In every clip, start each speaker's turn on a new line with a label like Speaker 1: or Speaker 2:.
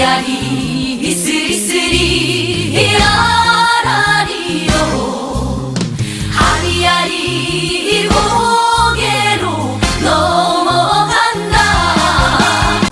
Speaker 1: 아리아리 스리스리 아라리요 아리아리 고개로 넘어간다.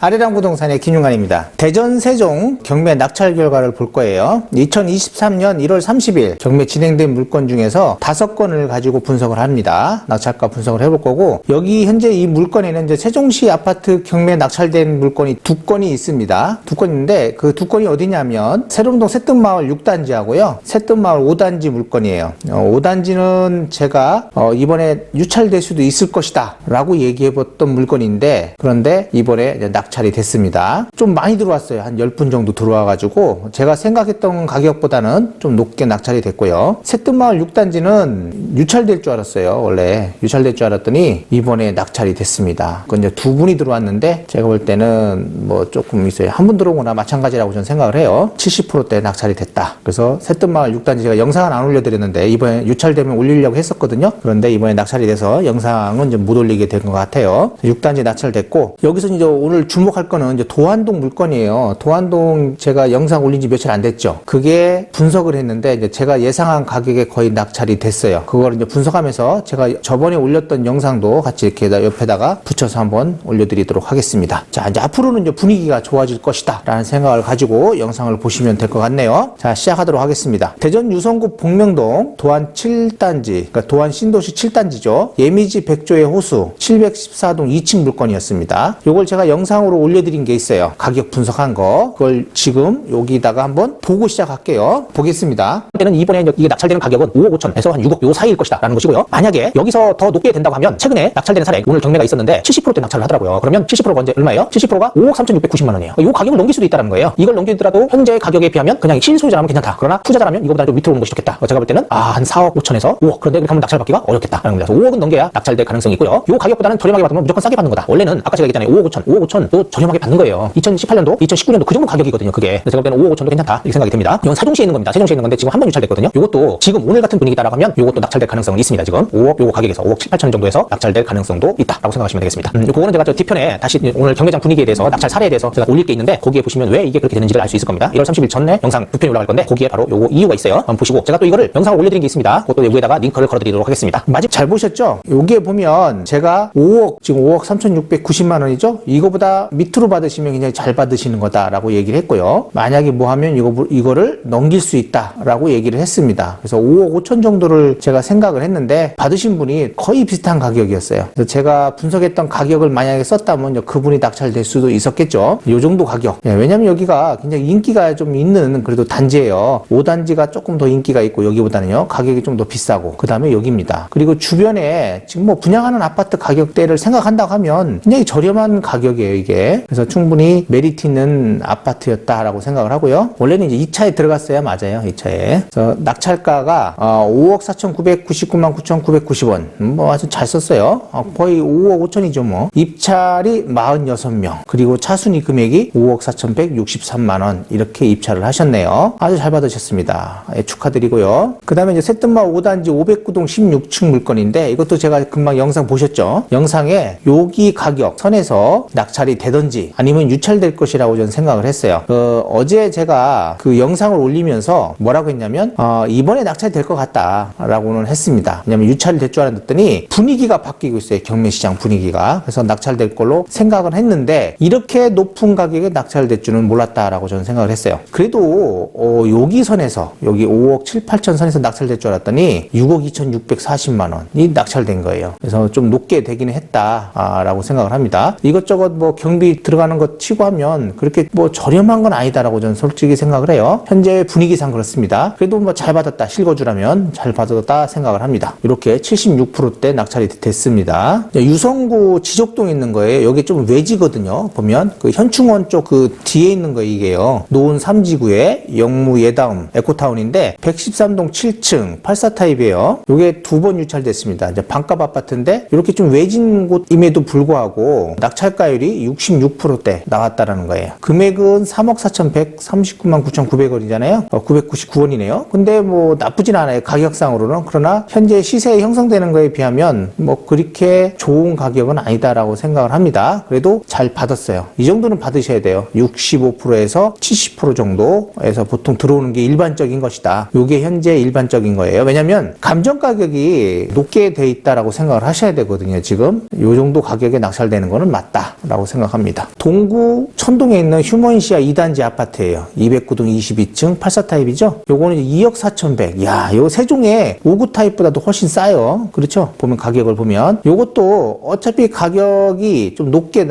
Speaker 2: 아리랑 부동산의 김윤관입니다. 대전 세종 경매 낙찰 결과를 볼 거예요. 2023년 1월 30일 경매 진행된 물건 중에서 5건을 가지고 분석을 합니다. 낙찰가 분석을 해볼 거고, 여기 현재 이 물건에는 이제 세종시 아파트 경매 낙찰된 물건이 2건이 있습니다. 2건인데 그 2건이 어디냐면 새롬동 새뜸마을 6단지하고요. 새뜸마을 5단지 물건이에요. 5단지는 제가 이번에 유찰될 수도 있을 것이다 라고 얘기해봤던 물건인데, 그런데 이번에 이제 낙찰이 됐습니다. 좀 많이 들어왔어요. 한 10분 정도 들어와가지고 제가 생각했던 가격보다는 좀 높게 낙찰이 됐고요. 새뜸마을 6단지는 유찰될 줄 알았어요. 원래 유찰될 줄 알았더니 이번에 낙찰이 됐습니다. 그건 이제 2분이 들어왔는데 제가 볼 때는 뭐 조금 있어요. 한 분 들어오거나 마찬가지라고 저는 생각을 해요. 70%대 낙찰이 됐다. 그래서 새뜸마을 6단지 제가 영상은 안 올려드렸는데 이번에 유찰되면 올리려고 했었거든요. 그런데 이번에 낙찰이 돼서 영상은 이제 못 올리게 된 것 같아요. 6단지 낙찰됐고, 여기서 이제 오늘 주목할 거는 이제 도안동 물건이에요. 도안동 제가 영상 올린 지 며칠 안 됐죠. 그게 분석을 했는데 이제 제가 예상한 가격에 거의 낙찰이 됐어요. 그걸 이제 분석하면서 제가 저번에 올렸던 영상도 같이 이렇게 옆에다가 붙여서 한번 올려드리도록 하겠습니다. 자, 이제 앞으로는 이제 분위기가 좋아질 것이다 라는 생각을 가지고 영상을 보시면 될 것 같네요. 자, 시작하도록 하겠습니다. 대전 유성구 복명동 도안 7단지, 그러니까 도안 신도시 7단지죠. 예미지 백조의 호수 714동 2층 물건이었습니다. 요걸 제가 영상으로 올려드린 게 있어요. 가격 분석한 거. 그걸 지금 여기다가 한번 보고 시작할게요. 보겠습니다. 이번에 이게 낙찰되는 가격은 5억 5천에서 한 6억 요 사이일 것이다 라는 것이고요. 만약에 여기서 더 높게 된다고 하면, 최근에 낙찰되는 사례 오늘 경매가 있었는데 70%대 낙찰을 하더라고요. 그러면 70%가 언제 얼마예요? 70%가 5억 3,690만 원이에요. 이 가격을 넘길 수도 있다는 거예요. 이걸 넘기더라도 현재 가격에 비하면 그냥 신소유자라면 괜찮다. 그러나 투자자라면 이거보다 좀 밑으로 오는 것이 좋겠다. 제가 볼 때는 한 4억 5천에서 5억. 그런데 그렇게 하면 낙찰 받기가 어렵겠다라는 겁니다. 5억은 넘겨야 낙찰될 가능성이 있고요. 이 가격보다는 저렴하게 받으면 무조건 싸게 받는 거다. 원래는 아까 제가 얘기했잖아요. 5억 5천도 저렴하게 받는 거예요. 2018년도, 2019년도 그 정도 가격이거든요. 그게. 제가 볼 때는 5억 5천도 괜찮다 이렇게 생각이 듭니다. 이건 사종시에 있는 겁니다. 세종시에 있는 건데 지금 한 번 유찰됐거든요. 이것도 지금 오늘 같은 분위기 따라가면 이것도 낙찰될 가능성은 있습니다. 지금 5억 요거 가격에서 5억 7, 8천 정도에서 낙찰될 가능성도 있다라고 생각하시면 되겠습니다. 그거는 제가 저 뒤편에 다시 오늘 경매장 분위기에 대해서 낙찰 사례에 대해서 제가 올릴 게 있는데, 거기에 보시면 왜 이게 그렇게 되는지를 알 수 있을 겁니다. 1월 30일 전에 영상 2편이 올라갈 건데 거기에 바로 요거 이유가 있어요. 한번 보시고, 제가 또 이거를 영상을 올려드린 게 있습니다. 그것도 여기에다가 링크를 걸어드리도록 하겠습니다. 마지막 잘 보셨죠? 여기에 보면 제가 5억, 지금 5억 3,690만 원이죠? 이거보다 밑으로 받으시면 굉장히 잘 받으시는 거다라고 얘기를 했고요. 만약에 뭐 하면 이거를 넘길 수 있다라고 얘기를 했습니다. 그래서 5억 5천 정도를 제가 생각을 했는데 받으신 분이 거의 비슷한 가격이었어요. 그래서 제가 분석했던 가격을 만약에 썼다면 그분이 낙찰될 수도 있었겠죠. 이 정도 가격. 왜냐면 여기가 굉장히 인기가 좀 있는 그래도 단지예요. 5단지가 조금 더 인기가 있고 여기보다는요 가격이 좀 더 비싸고, 그 다음에 여기입니다. 그리고 주변에 지금 뭐 분양하는 아파트 가격대를 생각한다고 하면 굉장히 저렴한 가격이에요 이게. 그래서 충분히 메리트 있는 아파트였다라고 생각을 하고요. 원래는 이제 2차에 들어갔어야 맞아요. 2차에. 그래서 낙찰가가 5억 4,999만 9,990원. 뭐 아주 잘 썼어요. 거의 5억 5천이죠 뭐. 입찰이 46명. 그리고 차순위 금액이 5억 4,163만 원. 이렇게 입찰을 하셨네요. 아주 잘 받으셨습니다. 축하드리고요. 그 다음에 이제 새뜸마을 5단지 509동 16층 물건인데, 이것도 제가 금방 영상 보셨죠? 영상에 여기 가격 선에서 낙찰이 되든지 아니면 유찰될 것이라고 저는 생각을 했어요. 어제 제가 그 영상을 올리면서 뭐라고 했냐면 이번에 낙찰될 것 같다라고는 했습니다. 왜냐면 유찰될 줄 알았더니 분위기가 바뀌고 있어요. 경매시장 분위기가. 그래서 낙찰될 걸로 생각을 했는데 이렇게 높은 가격에 낙찰될 줄은 몰랐다라고 저는 생각을 했어요. 그래도 여기 선에서, 여기 5억 7, 8천 선에서 낙찰될 줄 알았더니 6억 2,640만 원이 낙찰된 거예요. 그래서 좀 높게 되기는 했다라고 생각을 합니다. 이것저것 뭐 경비 들어가는 것 치고 하면 그렇게 뭐 저렴한 건 아니다라고 저는 솔직히 생각을 해요. 현재 분위기상 그렇습니다. 그래도 뭐 잘 받았다, 실거주라면 잘 받았다 생각을 합니다. 이렇게 76%대 낙찰이 됐습니다. 유성구 지적동에 있는 거예요. 여기 좀 외지거든요. 보면 그 현충원 쪽 그 뒤에 있는 거 이게요. 노은 3지구에 영무 예다음 에코타운인데 113동 7층 84타입이에요. 이게 2번 유찰됐습니다. 이제 반값 아파트인데 이렇게 좀 외진 곳임에도 불구하고 낙찰가율이 66%대 나왔다라는 거예요. 금액은 3억 4,139만 9,900원이잖아요. 999원이네요. 근데 뭐 나쁘진 않아요. 가격상으로는. 그러나 현재 시세에 형성되는 거에 비하면 뭐 그렇게 좋은 가격은 아니다라고 생각을 합니다. 그래도 잘 받았어요. 이 정도는 받으셔야 돼요. 65%에서 70% 정도에서 보통 들어오는 게 일반적인 것이다. 이게 현재 일반적인 거예요. 왜냐면 감정 가격이 높게 돼 있다라고 생각을 하셔야 되거든요. 지금 이 정도 가격에 낙찰되는 거는 맞다라고 생각합니다. 동구 천동에 있는 휴먼시아 2단지 아파트예요. 209동 22층 84 타입이죠. 요거는 2억 4,100. 야, 요 세종의 5구 타입보다도 훨씬 싸요. 그렇죠? 보면 가격을 보면 요것도 어차피 가격이 좀 높게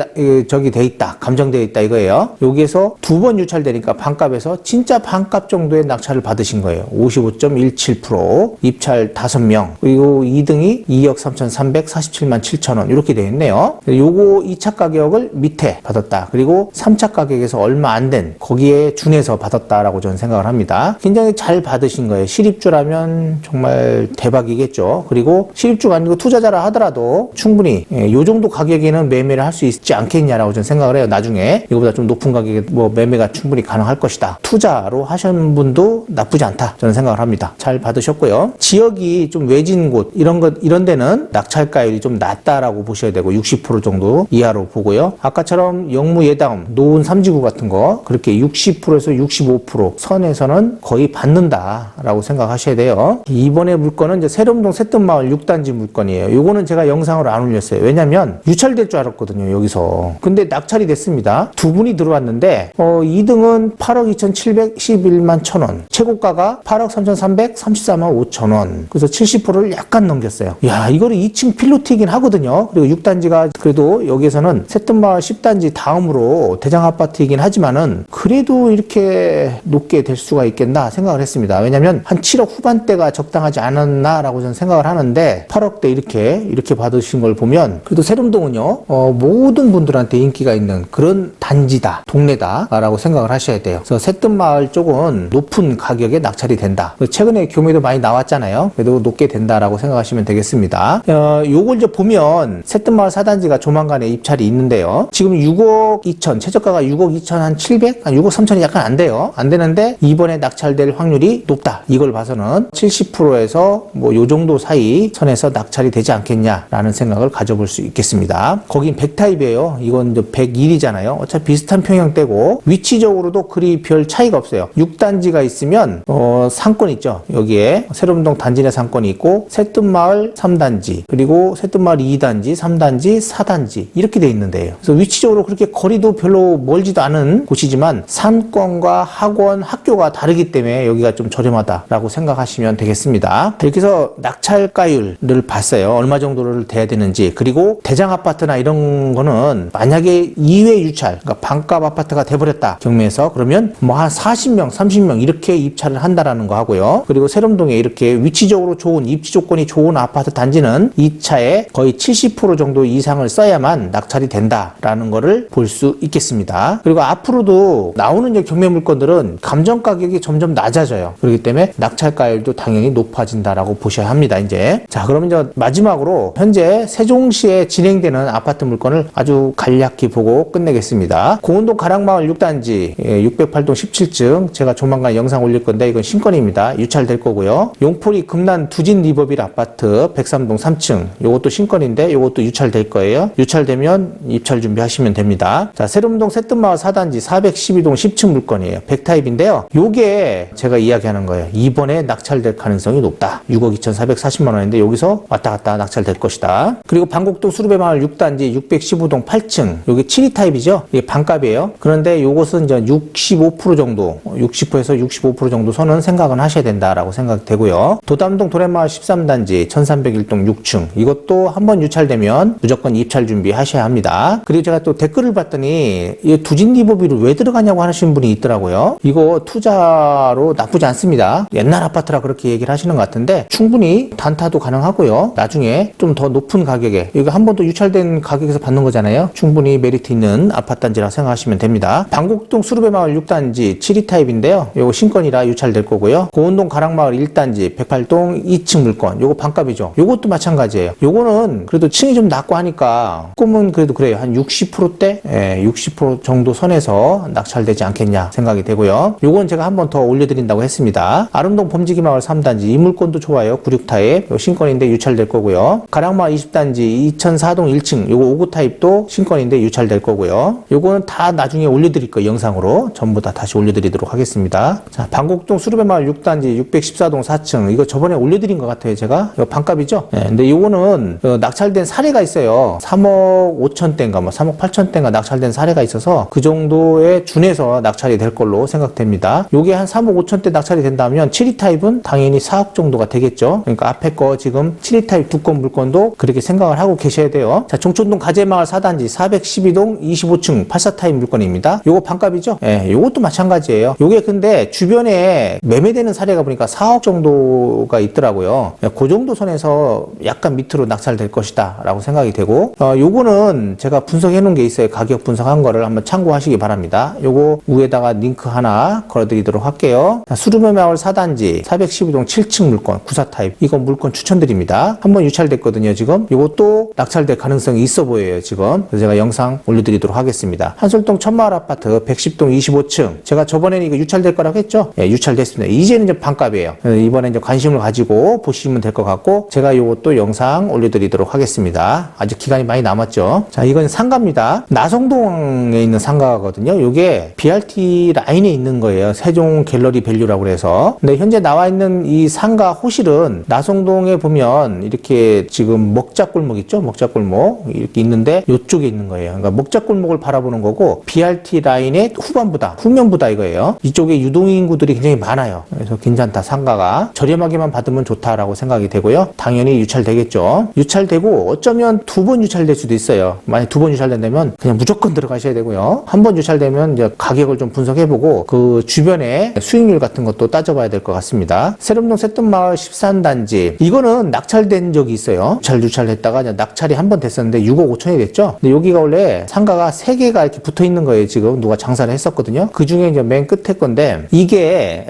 Speaker 2: 저기 돼 있다. 감정되어 있다 이거예요. 여기에서 두 번 유찰되니까 반값에서 진짜 반값 정도의 낙찰을 받으신 거예요. 55.17%. 입찰 5명. 그리고 2등이 2억 3,347만 7천원 이렇게 되어 있네요. 요거 2차 가격을 밑에 받았다. 그리고 3차 가격에서 얼마 안 된 거기에 준해서 받았다라고 저는 생각을 합니다. 굉장히 잘 받으신 거예요. 실입주라면 정말 대박이겠죠. 그리고 실입주가 아니고 투자자라 하더라도 충분히 요 정도 가격에는 매매를 할 수 있지 않겠냐라고 저는 생각을 해요. 나중에 이거보다 좀 높은 가격에 뭐 매매가 충분히 가능할 것이다. 투자로 하시는 분도 나쁘지 않다. 저는 생각을 합니다. 잘 받으셨고요. 지역이 좀 외진 곳 이런 데는 낙찰가율이 좀 낮다라고 보셔야 되고 60% 정도 이하로 보고요. 아까처럼 영무 예담 노은 3지구 같은 거 그렇게 60%에서 65% 선에서는 거의 받는다라고 생각하셔야 돼요. 이번에 물건은 이제 세롬동 새뜸마을 6단지 물건이에요. 요거는 제가 영상으로 안 올렸어요. 왜냐면 유찰될 줄 알았거든요. 여기서. 근데 낙찰이 됐습니다. 두 분이 들어왔는데 2등은 8억 2,711만 1천원. 최고가가 8억 3,334만 5천원. 그래서 70%를 약간 넘겼어요. 야, 이거를 2층 필로티긴 하거든요. 그리고 6단지가 그래도 여기에서는 새뜸마을 10단지 다음으로 대장아파트이긴 하지만은 그래도 이렇게 높게 될 수가 있겠나 생각을 했습니다. 왜냐면 한 7억 후반대가 적당하지 않았나라고 저는 생각을 하는데 8억대 이렇게 받으신 걸 보면 그래도 세lum동은요 모든 분들한테 인기가 있는 그런 단지다, 동네다라고 생각을 하셔야 돼요. 그래서 새뜸마을 쪽은 높은 가격에 낙찰이 된다. 최근에 교매도 많이 나왔잖아요. 그래도 높게 된다라고 생각하시면 되겠습니다. 요걸 이제 보면 새뜸마을 4단지가 조만간에 입찰이 있는데요. 지금 6억 2천, 최저가가 6억 2천 한 700, 한 6억 3천이 약간 안 돼요. 안 되는데 이번에 낙찰될 확률이 높다. 이걸 봐서는 70%에서 뭐 요 정도 사이 선에서 낙찰이 되지 않겠냐라는 생각을 가져볼 수 있겠습니다. 거긴 100타입이에요. 이건 이제 101이잖아요. 어차피 비슷한 평형대고 위치적으로도 그리 별 차이가 없어요. 6단지가 있으면 상권 있죠. 여기에 세롬동 단지 내 상권이 있고 새뜸마을 3단지 그리고 새뜸마을 2단지, 3단지, 4단지 이렇게 돼 있는데요. 그래서 위치적으로 그렇게 거리도 별로 멀지도 않은 곳이지만 상권과 학원, 학교가 다르기 때문에 여기가 좀 저렴하다라고 생각하시면 되겠습니다. 이렇게 해서 낙찰가율을 봤어요. 얼마 정도를 돼야 되는지. 그리고 대장 아파트나 이런 거는 만약에 2회 유찰, 그러니까 반값 아파트가 돼버렸다 경매에서 그러면 뭐 한 40명, 30명 이렇게 입찰을 한다라는 거 하고요. 그리고 세롬동에 이렇게 위치적으로 좋은 입지 조건이 좋은 아파트 단지는 2차에 거의 70% 정도 이상을 써야만 낙찰이 된다라는 거를 볼 수 있겠습니다. 그리고 앞으로도 나오는 경매 물건들은 감정 가격이 점점 낮아져요. 그렇기 때문에 낙찰가율도 당연히 높아진다라고 보셔야 합니다. 이제 자, 그러면 이제 마지막으로 현재 세종시에 진행되는 아파트 물건을 아주 간략히 보고 끝내겠습니다. 고운동 가락마을 6단지 608동 17층 제가 조만간 영상 올릴 건데 이건 신건입니다. 유찰될 거고요. 용포리 금난 두진 리버빌 아파트 103동 3층 이것도 신건인데 이것도 유찰될 거예요. 유찰되면 입찰 준비하시면 됩니다. 자, 세lum동 새뜸마을 4단지 412동 10층 물건이에요. 100타입인데요. 요게 제가 이야기하는 거예요. 이번에 낙찰될 가능성이 높다. 6억 2,440만 원인데 여기서 왔다 갔다 낙찰될 것이다. 그리고 방곡동 수르배마을 6단지 615동 8층 요게 7위 타입이죠. 이게 반값이에요. 그런데 요것은 이제 65% 정도 60%에서 65% 정도 선은 생각은 하셔야 된다라고 생각되고요. 도담동 도래마을 13단지 1301동 6층 이것도 한번 유찰되면 무조건 입찰 준비하셔야 합니다. 그리고 제가 또 댓글을 봤더니 이 두진 리버빌을 왜 들어가냐고 하시는 분이 있더라고요. 이거 투자로 나쁘지 않습니다. 옛날 아파트라 그렇게 얘기를 하시는 것 같은데 충분히 단타도 가능하고요. 나중에 좀 더 높은 가격에 이거 한 번 더 유찰된 가격에서 받는 거잖아요. 충분히 메리트 있는 아파트 단지라고 생각하시면 됩니다. 방곡동 수르배마을 6단지 7위 타입인데요. 요거 신건이라 유찰될 거고요. 고운동 가락마을 1단지 108동 2층 물건 요거 반값이죠. 요것도 마찬가지예요. 요거는 그래도 층이 좀 낮고 하니까 조금은 그래도 그래요. 한 60%대, 60% 정도 선에서 낙찰되지 않겠냐 생각이 되고요. 요건 제가 한 번 더 올려드린다고 했습니다. 아름동 범지기마을 3단지 이 물건도 좋아요. 96타입 신권인데 유찰될 거고요. 가락마을 20단지 2004동 1층 요거 59 타입도 신권인데 유찰될 거고요. 요거는 다 나중에 올려드릴 거예요. 영상으로 전부 다 다시 올려드리도록 하겠습니다. 자, 방곡동 수르베마을 6단지 614동 4층 이거 저번에 올려드린 것 같아요. 제가 이거 반값이죠. 근데 요거는 낙찰된 사례가 있어요. 3억 5천대인가 뭐 3억 8천대인가 낙찰된 사례가 있어서 그 정도에 준해서 낙찰이 될 걸로 생각됩니다. 요게 한 3억 5천대 낙찰이 된다면 72 타입은 당연히 4억 정도가 되겠죠. 그러니까 앞에 거 지금 72 타입 두 건 물건도 그렇게 생각을 하고 계셔야 돼요. 자, 종촌동 가재마을 4단지 412동 25층 84 타입 물건입니다. 요거 반값이죠. 요것도 마찬가지예요. 요게 근데 주변에 매매되는 사례가 보니까 4억 정도가 있더라고요. 그 정도 선에서 약간 밑으로 낙찰될 것이다 라고 생각이 되고 요거는 제가 분석해 놓은 게 있어요. 가격 분석한 거를 한번 참고하시기 바랍니다. 요거 위에다가 링크 하나 걸어드리도록 할게요. 수르메마을 4단지 412동 7층 물건 94 타입 이거 물건 추천드립니다. 한번 유찰됐거든요. 지금 요것도 낙찰될 가능성이 있어 보여요. 지금 그래서 제가 영상 올려드리도록 하겠습니다. 한솔동 천마을 아파트 110동 25층 제가 저번에는 이거 유찰될 거라고 했죠. 유찰됐습니다. 이제는 이제 반값이에요. 이번에 이제 관심을 가지고 보시면 될 것 같고 제가 요것도 영상 올려드리도록 하겠습니다. 아직 기간이 많이 남았죠. 자, 이건 상가입니다. 나성동에 있는 상가거든요. 요게 BRT 라인에 있는 거예요. 세종 갤러리 밸류라고 그래서. 근데 현재 나와 있는 이 상가 호실은 나성동에 보면 이렇게 지금 먹자골목 있죠? 먹자골목 이렇게 있는데 요쪽에 있는 거예요. 그러니까 먹자골목을 바라보는 거고 BRT 라인의 후면부다 이거예요. 이쪽에 유동인구들이 굉장히 많아요. 그래서 괜찮다. 상가가 저렴하게만 받으면 좋다라고 생각이 되고요. 당연히 유찰되겠죠. 유찰되고 어쩌면 두 번 유찰될 수도 있어요. 만약 두 번 유찰된다면 그냥 무조건 들어가셔야 되고요. 한 번 유찰되면 이제 가격을 좀 분석해보고 그 주변에 수익률 같은 것도 따져봐야 될 것 같습니다. 세lum동 새뜸마을 13단지 이거는 낙찰된 적이 있어요. 유찰했다가 낙찰이 한 번 됐었는데 6억 5천이 됐죠. 근데 여기가 원래 상가가 3개가 이렇게 붙어 있는 거예요. 지금 누가 장사를 했었거든요. 그 중에 이제 맨 끝에 건데 이게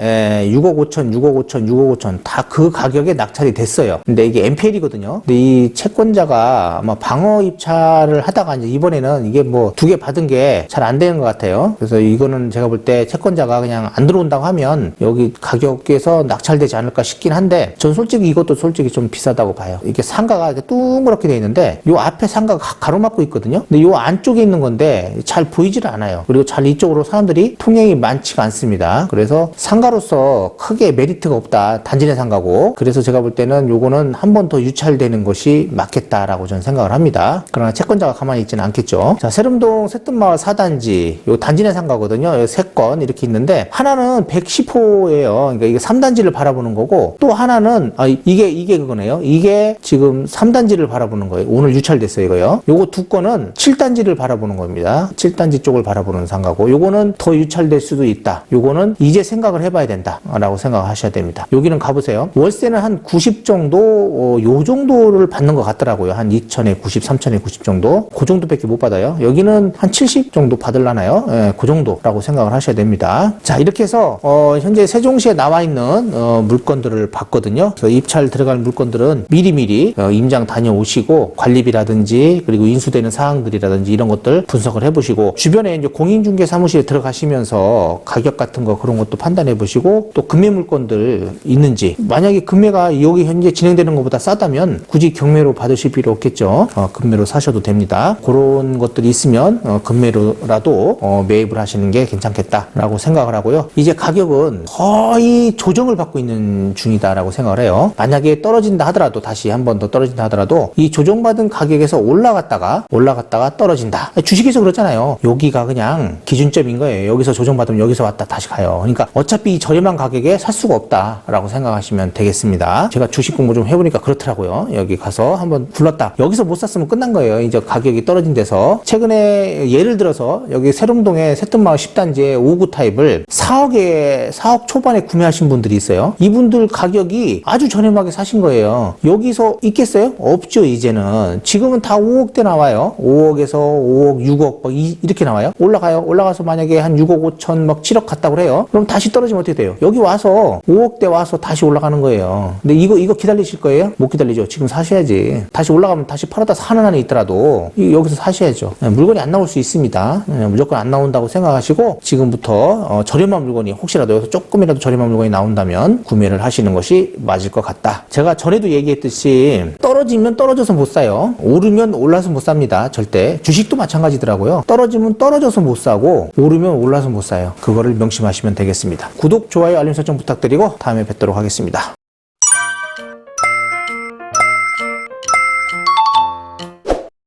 Speaker 2: 6억 5천, 6억 5천, 6억 5천 다 그 가격에 낙찰이 됐어요. 근데 이게 MPL이거든요. 근데 이 채권자가 아마 방어 입찰을 하다가 이제 이번에는 이게 뭐 2개 받은 게 잘 안 되는 것 같아요. 그래서 이거는 제가 볼 때 채권자가 그냥 안 들어온다고 하면 여기 가격에서 낙찰되지 않을까 싶긴 한데 전 솔직히 이것도 솔직히 좀 비싸다고 봐요. 이게 상가가 이렇게 둥그렇게 돼 있는데 요 앞에 상가가 가로막고 있거든요. 근데 요 안쪽에 있는 건데 잘 보이질 않아요. 그리고 잘 이쪽으로 사람들이 통행이 많지가 않습니다. 그래서 상가로서 크게 메리트가 없다. 단지 내 상가고. 그래서 제가 볼 때는 요거는 한 번 더 유찰되는 것이 맞겠다라고 저는 생각을 합니다. 그러나 채권자가 가만히 있지는 않겠죠. 자, 세lum동 새뜸마을 4단지 요 단지 내 상가거든요. 3건 이렇게 있는데 하나는 110호예요. 그러니까 이게 3단지를 바라보는 거고 또 하나는 이게 그거네요. 이게 지금 3단지를 바라보는 거예요. 오늘 유찰됐어요, 이거요. 요거 두 건은 7단지를 바라보는 겁니다. 7단지 쪽을 바라보는 상가고 요거는 더 유찰될 수도 있다. 요거는 이제 생각을 해봐야 된다라고 생각하셔야 됩니다. 여기는 가보세요. 월세는 한 90 정도 요 정도를 받는 것 같더라고요. 한 2천에 90, 3천에 90 정도 그 정도밖에 못 받아요. 여기는 한 70 정도 받으려나요? 그 정도라고 생각을 하셔야 됩니다. 자, 이렇게 해서 현재 세종시에 나와 있는 물건들을 봤거든요. 그래서 입찰 들어갈 물건들은 미리미리 임장 다녀오시고 관리비라든지 그리고 인수되는 사항들이라든지 이런 것들 분석을 해보시고 주변에 이제 공인중개 사무실에 들어가시면서 가격 같은 거 그런 것도 판단해 보시고 또 금매 물건들 있는지 만약에 금매가 여기 현재 진행되는 것보다 싸다면 굳이 경매로 받으실 필요 없겠죠. 금매로 사셔도 됩니다. 그런 것들이 있으면 금매로라도 매입을 하시는 게 괜찮겠다라고 생각을 하고요. 이제 가격은 거의 조정을 받고 있는 중이다라고 생각을 해요. 만약에 떨어진다 하더라도 다시 한 번 더 떨어진다 하더라도 이 조정받은 가격에서 올라갔다가 떨어진다. 주식에서 그렇잖아요. 여기가 그냥 기준점인 거예요. 여기서 조정받으면 여기서 왔다 다시 가요. 그러니까 어차피 이 저렴한 가격에 살 수가 없다라고 생각하시면 되겠습니다. 제가 주식 공부 좀 해보니까 그렇더라고요. 여기 가서 한번 굴렀다. 여기서 못 샀으면 끝난 거예요. 이제 가격이 떨어진 데서. 최근에 예를 들어서 여기 세lum동의 새뜸마을 10단지의 59 타입을 4억 초반에 구매하신 분들이 있어요. 이분들 가격이 아주 저렴하게 사신 거예요. 여기서 있겠어요? 없죠, 이제는. 지금은 다 5억대 나와요. 5억에서 5억, 6억 막 이렇게 나와요. 올라가요. 올라가서 만약에 한 6억 5천 막 7억 갔다고 그래요. 그럼 다시 떨어지면 어떻게 돼요? 여기 와서 5억대 와서 다시 올라가는 거예요. 근데 이거 기다리실 거예요? 못 기다리죠. 지금 사셔야지. 다시 올라가면 다시 팔아다 사는 한이 있더라도 여기서 사셔야 하셔야죠. 물건이 안 나올 수 있습니다. 무조건 안 나온다고 생각하시고 지금부터 저렴한 물건이 혹시라도 여기서 조금이라도 저렴한 물건이 나온다면 구매를 하시는 것이 맞을 것 같다. 제가 전에도 얘기했듯이 떨어지면 떨어져서 못 사요. 오르면 올라서 못 삽니다. 절대. 주식도 마찬가지더라고요. 떨어지면 떨어져서 못 사고 오르면 올라서 못 사요. 그거를 명심하시면 되겠습니다. 구독, 좋아요, 알림 설정 부탁드리고 다음에 뵙도록 하겠습니다.